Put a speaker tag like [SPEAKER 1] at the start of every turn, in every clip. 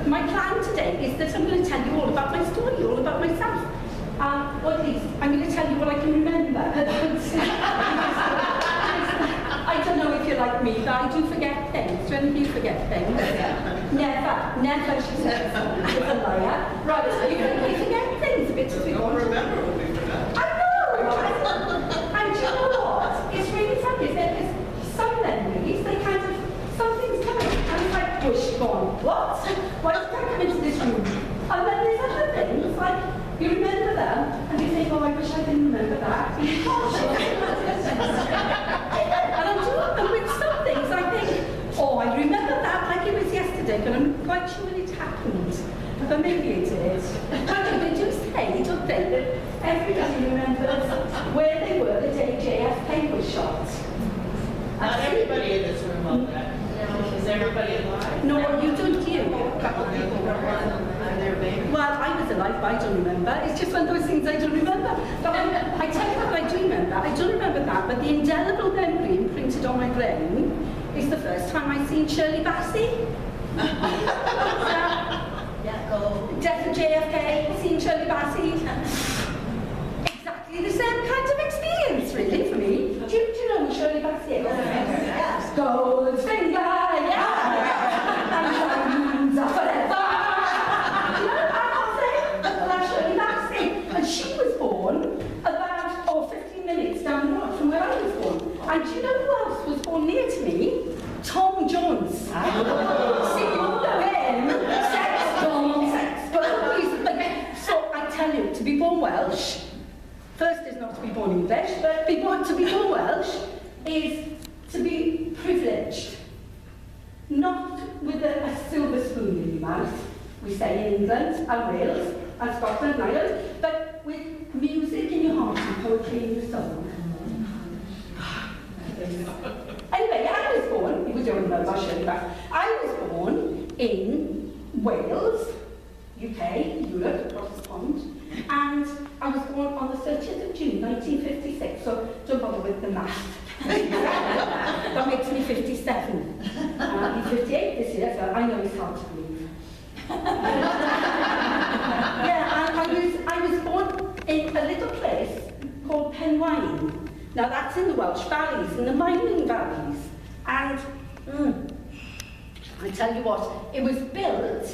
[SPEAKER 1] my plan today is that I'm going to tell you all about my story, all about myself. Or at least, I'm going to tell you what I can remember. I don't know if you're like me, but I do forget things. When do you forget things? Never, she says. She's a liar. Right, so you forget things a bit too.
[SPEAKER 2] We don't remember what we forgot.
[SPEAKER 1] I know! And do you know what? It's really funny, isn't it? Because some memories, they kind of, something's coming, and it's like, whoosh, gone. What? Why did I come into this room? And then there's other things, like, you remember them, and you think, oh, I wish I didn't remember that. And you can't. And I'm doing with some things, I think, oh, I remember that like it was yesterday, but I'm quite sure it happened. But maybe it is. But they do say, don't they, that everybody remembers where they were the day JFK was shot.
[SPEAKER 2] Not everybody in this room on that. Is everybody alive?
[SPEAKER 1] No, you don't, do you? Well, I was alive, but I don't remember. It's just one of those things I don't remember. But I tell you what I do remember. I don't remember that, but the indelible memory imprinted on my brain is the first time I seen Shirley Bassey. Death of JFK, seen Shirley Bassey. Exactly the same kind of experience, really, for me. Do you know who Shirley Bassey is? Yes. Goldfinger, yeah! And diamonds are forever! You know that whole thing? Well, that's Shirley Bassey. And she was born about 15 minutes down the road from where I was born. And do you know who else was born near to me? Tom Jones. See, you know him. So I tell you, to be born Welsh, first is not to be born English, but to be born Welsh is to be privileged. Not with a silver spoon in your mouth, we say in England and Wales and Scotland and Ireland, but with music in your heart and poetry in your soul. Anyway, I was born, you don't remember, I'll show you that. I was born in Wales, UK, Europe, across the pond, and I was born on the 30th of June, 1956, so don't bother with the math. That makes me 57. I'm 58 this year, so I know it's hard to believe. I was born in a little place called Penwine. Now that's in the Welsh valleys, in the mining valleys. And I tell you what, it was built,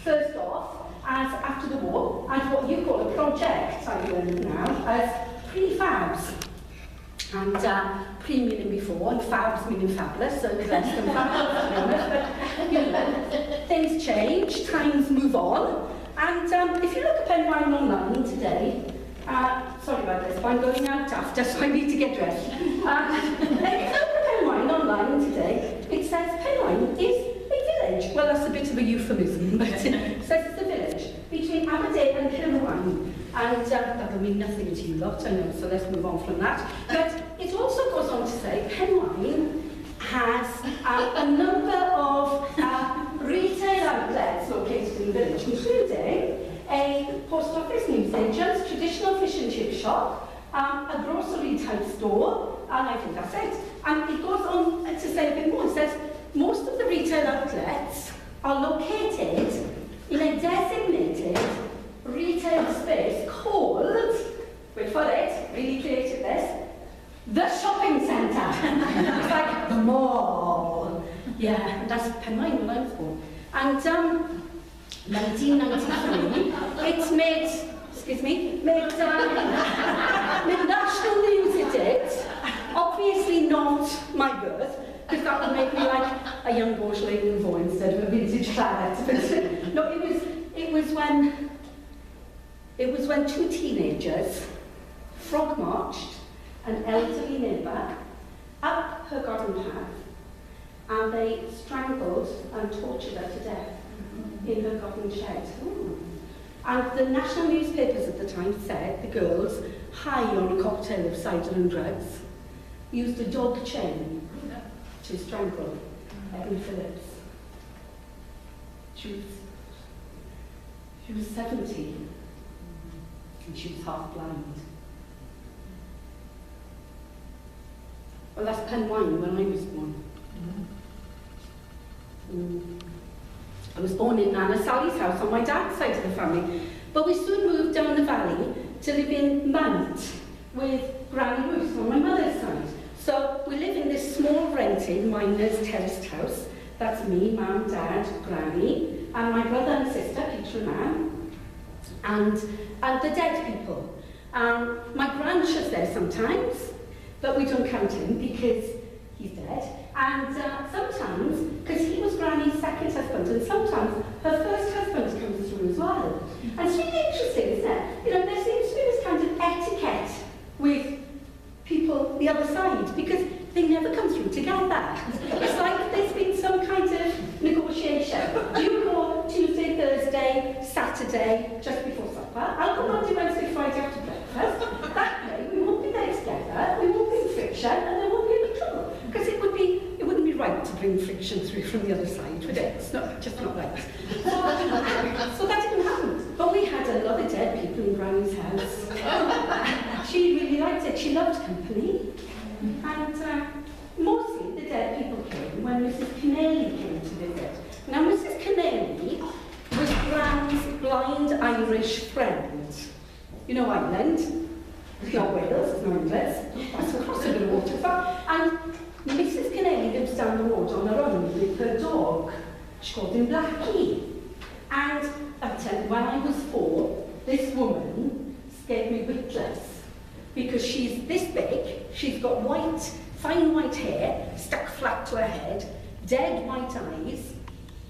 [SPEAKER 1] first off, as after the war, as what you call a project, I learned now, as prefabs. And pre meaning before, and fabs meaning fabulous, so it was less than fabulous, to be honest. But, you know, things change, times move on. And if you look at Penwine online today, sorry about this, but I'm going out after, so I need to get dressed. If you look at Penwine online today, it says Penwine is a village. Well, that's a bit of a euphemism, but it says it's a village between Aberdeen and Kilmawine. And that will mean nothing to you lot, I know, so let's move on from that. But it also goes on to say Penwine has a number of retail outlets located in the village, including a post office, newsagents, traditional fish and chip shop, a grocery type store, and I think that's it. And it goes on to say a bit more. It says most of the retail outlets are located in a designated retail space called, wait for it, really created this, the shopping centre. It's like the mall. Yeah, that's Penwine when I was born. And 1993, it's made national news, it did. Obviously not my birth, because that would make me like a young Beaujolais Nouveau instead of a vintage claret. But no, it was when two teenagers frog marched an elderly neighbour up her garden path, and they strangled and tortured her to death in her garden shed. And the national newspapers at the time said the girls, high on a cocktail of cider and drugs, used a dog chain to strangle Evan Phillips. She was 70, and she was half blind. Well, that's Penwine when I was born. I was born in Nana Sally's house on my dad's side of the family, but we soon moved down the valley to live in Mount with Granny Ruth on my mother's side. So we live in this small rented miner's terraced house. That's me, Mum, Dad, Granny, and my brother and sister, Peter and Anne, and the dead people. My grandcha's there sometimes, but we don't count him because he's dead. And sometimes, because he was Granny's second husband, and sometimes her first husband comes through as well. And it's really interesting, isn't it? You know, there seems to be this kind of etiquette with people the other side, because they never come through together. It's like there's been some kind of negotiation. Do you go Tuesday, Thursday, Saturday, just before supper? I'll go Monday, Wednesday, Friday after breakfast. That way, we won't be there together, we won't be in friction, and there won't be any trouble. Because it wouldn't be right to bring friction through from the other side, would it? It's just not right. So that didn't happen. But we had a lot of dead people in Granny's house. She really liked it. She loved company. And mostly the dead people came when Mrs. Kennelly came to visit. Now, Mrs. Kennelly was Gran's blind Irish friend. You know Ireland? It's not Wales, it's not England. That's across the water. And Mrs. Kennelly lives down the road on her own with her dog. She called him Blackie. And I'll tell you, when I was 4, this woman scared me witless. Because she's this big, she's got fine white hair, stuck flat to her head, dead white eyes,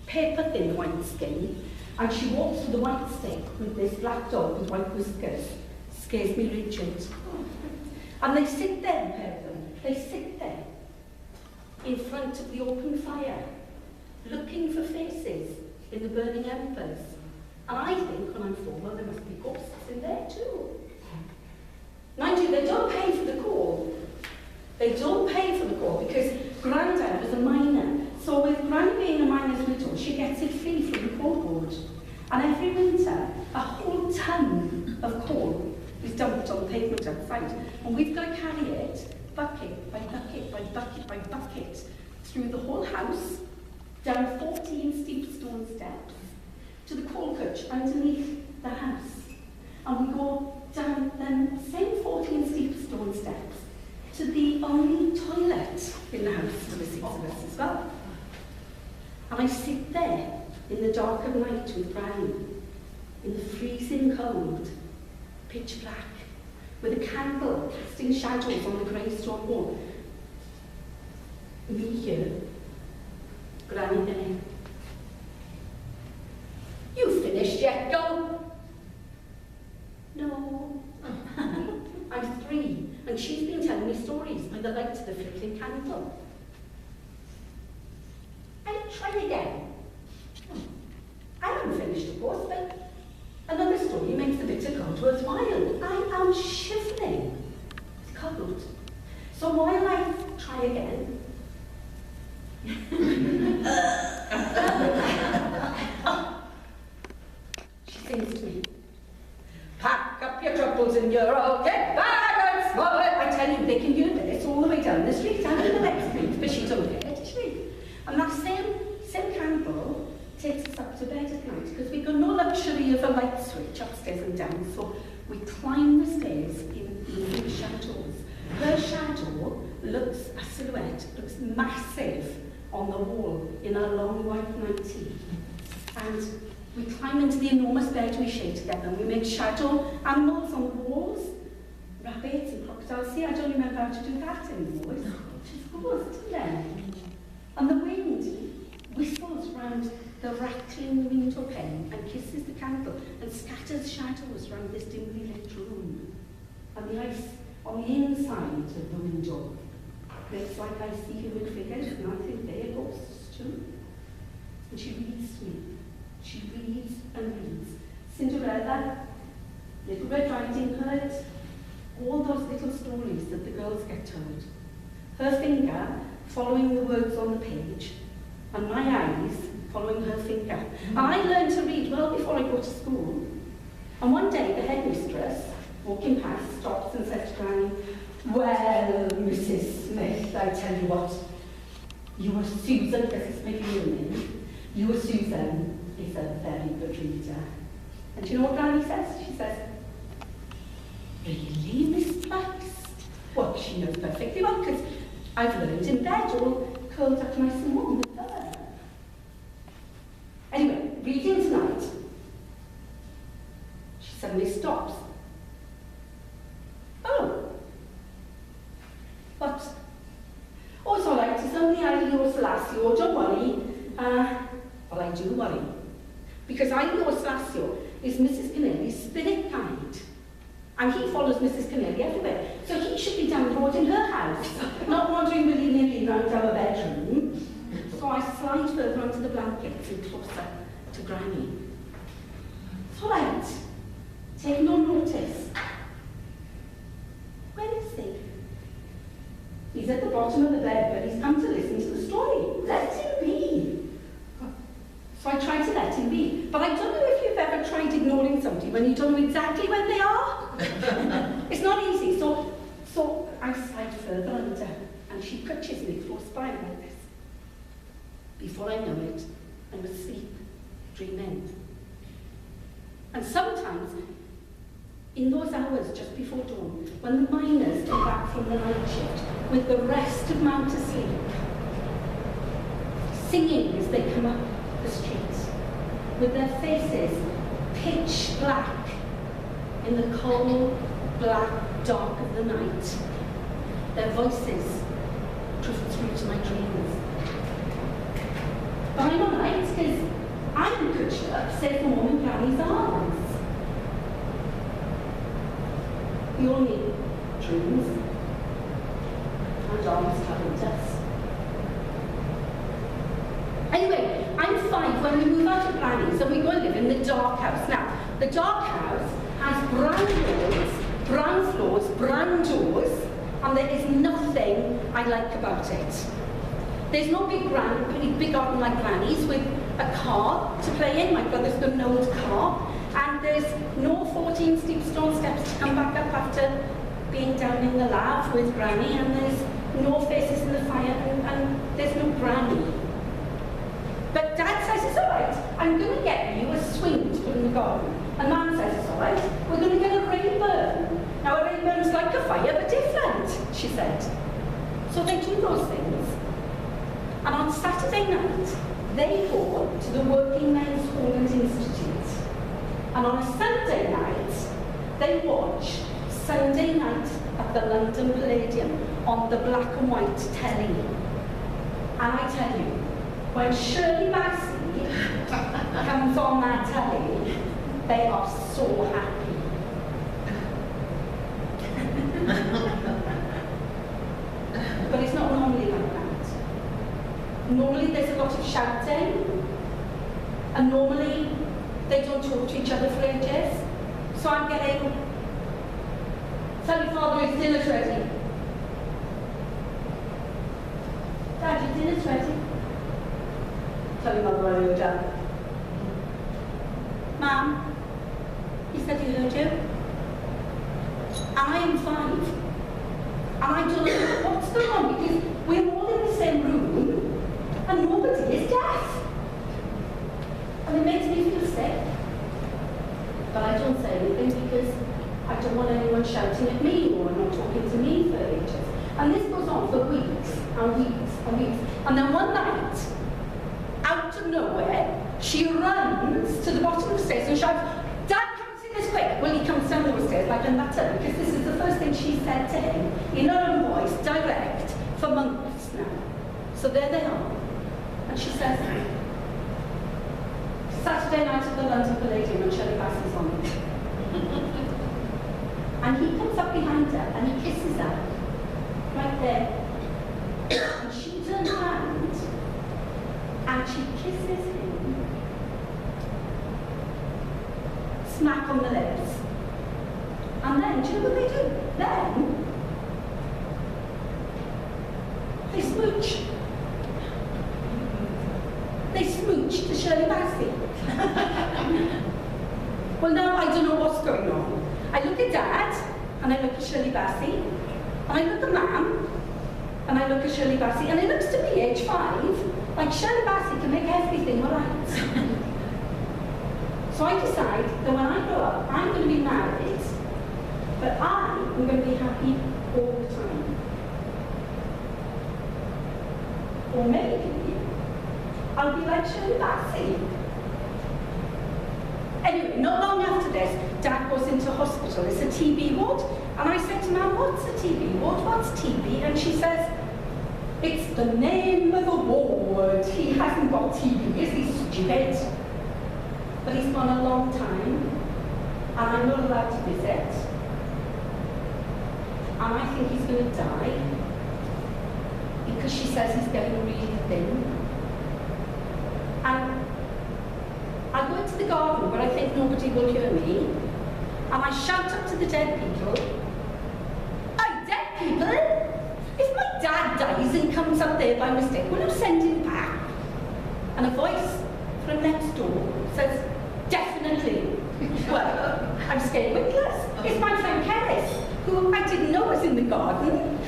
[SPEAKER 1] paper-thin white skin, and she walks with a white stick with this black dog with white whiskers. Scares me rigid. And they sit there, pair of them, they sit there in front of the open fire, looking for faces in the burning embers. And I think, when I'm 4, well, there must be ghosts in there too. Mind you, they don't pay for the call. They don't pay for the call because Grandad was a miner. So with Granny being a miner's widow, she gets it free from the coal board. And every winter, a whole ton of coal is dumped on the pavement outside. And we've got to carry it, bucket by bucket by bucket by bucket, through the whole house, down 14 steep stone steps, to the coal coach underneath the house. And we go down the same 14 steep stone steps to the only toilet in the house for the 6 of us as well. And I sit there in the dark of night with Granny, in the freezing cold, pitch black, with a candle casting shadows on the grey stone wall. Me here, Granny there. You finished yet, girl? No. I'm 3, and she's been telling me stories by the light of the flickering candle. I'll try again. I haven't finished, of course, but another story makes the bitter cold worthwhile. I am shivering. It's cold. So while I try again, she sings to me, "Pack up your troubles and you're all get back and smile." I tell you, they can hear this all the way down the street and in the next street, but she don't hear it, does she? And that same candle takes us up to bed at night, because we've got no luxury of a light switch upstairs and down, so we climb the stairs in moving shadows. Her shadow looks, a silhouette, looks massive on the wall in a long white nightie. And we climb into the enormous bed we share together, and we make shadow animals on the walls, rabbits and crocodiles. See, I don't remember how to do that anymore. It's ghost, isn't it? And the wind whistles round the rattling window pane and kisses the candle and scatters shadows round this dimly lit room. And the ice on the inside of the window looks like I see human figures, and I think they are ghosts too. And she reads to me. She reads and reads. Cinderella, Little Red Riding Hood, all those little stories that the girls get told. Her finger following the words on the page, and my eyes following her finger. And I learned to read well before I go to school. And one day the headmistress, walking past, stops and says to Granny, "Well, Mrs. Smith, I tell you what, you were Susan," because it's my real name, "you were Susan, is a very good reader. And do you know what Granny says? She says, really, Miss Price? Well, she knows perfectly well, because I've learned in bed, all curled up nice and warm with her. Anyway, reading tonight, she suddenly stops. Oh. What? Oh, it's all right, it's only Eileen Slassio, don't worry. Well, I do worry. Because Eileen Slassio is Mrs. Canelli's spirit guide. And he follows Mrs. Canelli everywhere. So he should be down the road in her house, not wandering willy-nilly round our bedroom. So I slide further onto the blankets and closer to Granny. It's all right. Take no notice. Where is he? He's at the bottom of the bed, but he's come to listen to the story. Let him be. So I try to let him be. But I don't know if you've ever tried ignoring somebody when you don't know exactly when they are. It's not easy. So I slide further under, and she touches me close by like this. Before I know it, I'm asleep, dreaming. And sometimes, in those hours just before dawn, when the miners come back from the night shift with the rest of Mount asleep, singing as they come up the streets, with their faces pitch black in the cold, black dark of the night, their voices drift through to my dreams. But I'm all right, because I'm good up, safe and warm in Granny's arms. We all need dreams and arms covered us. Anyway, I'm 5 when we move out of Granny's and we go and live in the dark house. Now, the dark house has brown walls, brown floors, brown doors, and there is nothing I like about it. There's no big garden like Granny's with a car to play in. My brother's got an old car. And there's no 14 steep stone steps to come back up after being down in the lav with Granny, and there's no faces in the fire, and there's no Granny. But Dad says it's all right. I'm going to get you a swing to put in the garden. And Mum says it's all right. We're going to get a rainbow. Now a rainbow is like a fire, but different, she said. So they do those things. And on Saturday night, they go to the Working Men's Holland Institute. And on a Sunday night, they watch Sunday Night at the London Palladium on the black and white telly. And I tell you, when Shirley Bassey comes on that telly, they are so happy. But it's not normally like that. Normally there's a lot of shouting, and normally they don't talk to each other for ages. So I'm getting, tell your father his dinner's ready. Dad, your dinner's ready. Tell your mother I heard you. Mum, he said he heard you. And I am 5. And I don't know what's going on, because we're all in the same room and nobody is deaf. And it makes me feel sick. But I don't say anything because I don't want anyone shouting at me or not talking to me for ages. And this goes on for weeks and weeks and weeks. And then one night, out of nowhere, she runs to the bottom of the stairs and shouts, "Dad, come see this quick." Well, he comes down the stairs like a nutter, because this is the first thing she said to him in her own voice, direct, for months now. So there they are. And she says, Saturday night at the London Palladium and Shirley Bassey's on it. And he comes up behind her and he kisses her, right there. And she turns around and she kisses him, smack on the lips. And then, do you know what they do? Then, they smooch. They smooch to Shirley Bassey. Well, now I don't know what's going on. I look at Dad, and I look at Shirley Bassey, and I look at Mum, and I look at Shirley Bassey, and it looks to me, age 5, like Shirley Bassey can make everything all right. So I decide that when I grow up, I'm going to be married, but I am going to be happy all the time. Or maybe I'll be like Shurl. Anyway, not long after this, Dad goes into hospital. It's a TB ward. And I said to Mum, what's a TB ward? What's TB? And she says, it's the name of the ward. He hasn't got TB, is he stupid? But he's gone a long time, and I'm not allowed to visit. And I think he's going to die, because she says he's getting really thin. And I go into the garden where I think nobody will hear me, and I shout up to the dead people, "Hey, dead people! If my dad dies and comes up there by mistake, will you send him back?" And a voice from next door says, "Definitely." Well, I'm scared witless. It's my friend Keris, who I didn't know was in the garden.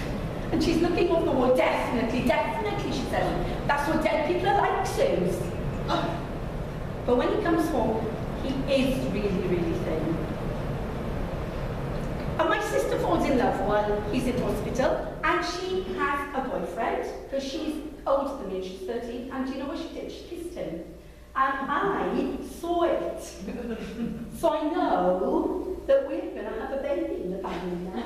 [SPEAKER 1] And she's looking over the wall. "Definitely, definitely," she says. "That's what dead people are like, Suze." But when he comes home, he is really, really thin. And my sister falls in love while he's in hospital, and she has a boyfriend, because she's older than me, she's 13, and do you know what she did? She kissed him. And I saw it. So I know that we're going to have a baby in the family now.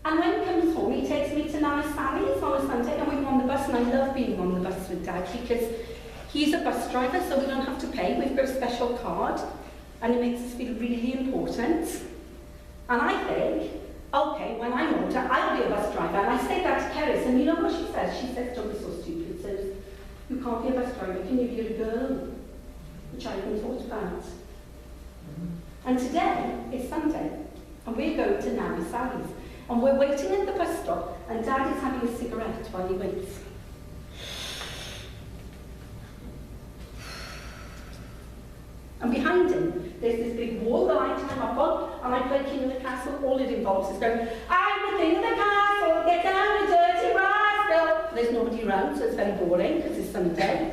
[SPEAKER 1] And when he comes home, he takes me to Nana Sally's on a Sunday, and we go on the bus, and I love being on the bus with Dad, because he's a bus driver, so we don't have to pay. We've got a special card, and it makes us feel really important. And I think, okay, when I'm older, I'll be a bus driver. And I say that to Keris, and you know what she says? She says, "Don't be so stupid, says, you can't be a bus driver, can you? You're a girl," which I haven't thought about. And today is Sunday, and we're going to Nana Sally's. And we're waiting at the bus stop, and Dad is having a cigarette while he waits. And behind him, there's this big wall that I climb up on, and I play King of the Castle. All it involves is going, "I'm the King of the Castle, get down, you dirty rascal." There's nobody around, so it's very boring, because it's Sunday.